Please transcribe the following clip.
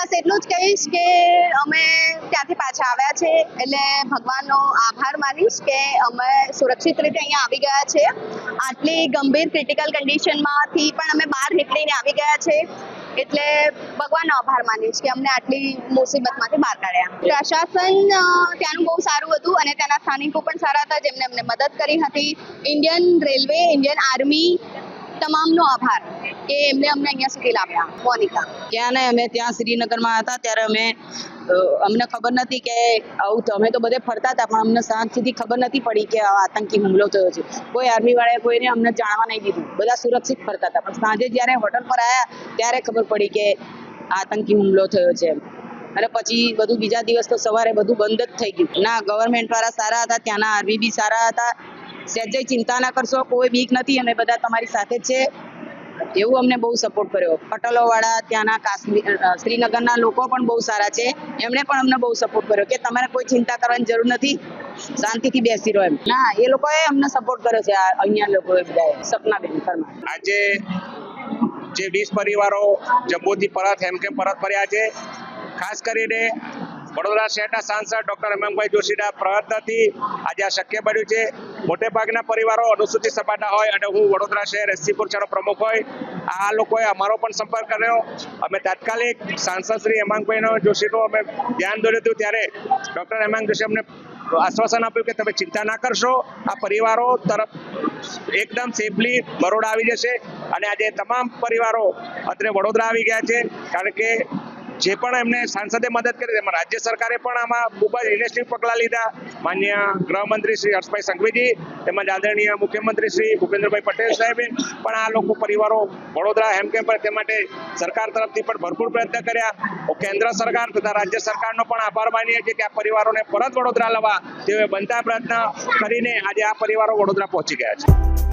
બસ એટલું જ કહીશ કે અમે ત્યાંથી પાછા આવ્યા છે એટલે ભગવાનનો આભાર માનીશ કે અમે સુરક્ષિત રીતે અહીંયા આવી ગયા છે. આટલી ગંભીર ક્રિટિકલ કન્ડિશનમાંથી પણ અમે બહાર નીકળીને આવી ગયા છે એટલે ભગવાનનો આભાર માનીશ કે અમને આટલી મુસીબતમાંથી બહાર કાઢ્યા. પ્રશાસન ત્યાંનું બહુ સારું હતું અને ત્યાંના સ્થાનિકો પણ સારા હતા જેમને અમને મદદ કરી હતી. ઇન્ડિયન રેલવે, ઇન્ડિયન આર્મી તમામનો આભાર કે એમને અમને અહીંયા સુધી લાવ્યા. મોનિકા ત્યાં ને અમે ત્યાં શ્રીનગરમાં હતા ત્યારે અમને ખબર નથી કે આવું અમે તો બધે ફરતા હતા પણ અમને સાંજ સુધી ખબર નથી પડી કે આતંકી હુમલો થયો છે. કોઈ આર્મી વાળાએ કોઈને અમને જાણવા નહીં દીધું, બધા સુરક્ષિત ફરતા હતા. પણ સાંજે જ્યારે હોટલ પર આવ્યા ત્યારે ખબર પડી કે આતંકી હુમલો થયો છે. અને પછી બધું બીજા દિવસ તો સવારે બધું બંધ જ થઈ ગયું. ના, ગવર્મેન્ટ વાળા સારા હતા, ત્યાંના આર્મી બી સારા હતા. સહેજે ચિંતા ના કરશો, કોઈ બીક નથી, અમે બધા તમારી સાથે જ છે એવું અમને બહુ સપોર્ટ કર્યો. પટેલો વાળા, ત્યાંના શ્રીનગરના લોકો પણ બહુ સારા છે, એમણે પણ અમને બહુ સપોર્ટ કર્યો કે તમારે કોઈ ચિંતા કરવાની જરૂર નથી, શાંતિથી બેસી રહો એમ. ના, એ લોકોએ અમને સપોર્ટ કર્યો છે. અહીંયા લોકોએ બધાએ. સપનાબેન ફરમાન. આજે જે 20 પરિવારો જમ્મુથી હેમખેમ પરત ફર્યા છે, ખાસ કરીને વડોદરા શહેરના સાંસદ ડોક્ટર હેમાંગભાઈ જોશીના પ્રયત્નથી આજે આ શક્ય બન્યું છે. મોટે ભાગના પરિવારો અનુસૂચિત સમાજના હોય અને હું વડોદરા શહેર એસસી મોરચાનો પ્રમુખ હોય, આ લોકોએ અમારો પણ સંપર્ક કર્યો. અમે તાત્કાલિક સાંસદ શ્રી હેમાંગભાઈ જોશીનું અમે ધ્યાન દોર્યું હતું ત્યારે ડોક્ટર હેમાંગ જોશી અમને આશ્વાસન આપ્યું કે તમે ચિંતા ના કરશો, આ પરિવારો તરફ એકદમ સેફલી બરોડા આવી જશે. અને આજે તમામ પરિવારો અત્રે વડોદરા આવી ગયા છે કારણ કે જે પણ એમને સાંસદે મદદ કરી તેમાં રાજ્ય સરકારે પણ આમાં ખૂબ જ ઇનિશિયેટિવ પગલાં લીધા. માન્ય ગૃહમંત્રી શ્રી હર્ષભાઈ સંઘવીજી તેમજ આદરણીય મુખ્યમંત્રી શ્રી ભૂપેન્દ્રભાઈ પટેલ સાહેબે પણ આ લોકો પરિવારો વડોદરા હેમખેમ પર તે માટે સરકાર તરફથી પણ ભરપૂર પ્રયત્ન કર્યા. કેન્દ્ર સરકાર તથા રાજ્ય સરકારનો પણ આભાર માનીએ છીએ કે આ પરિવારોને પરત વડોદરા લાવવા તેઓએ બનતા પ્રયત્ન કરીને આજે આ પરિવારો વડોદરા પહોંચી ગયા છે.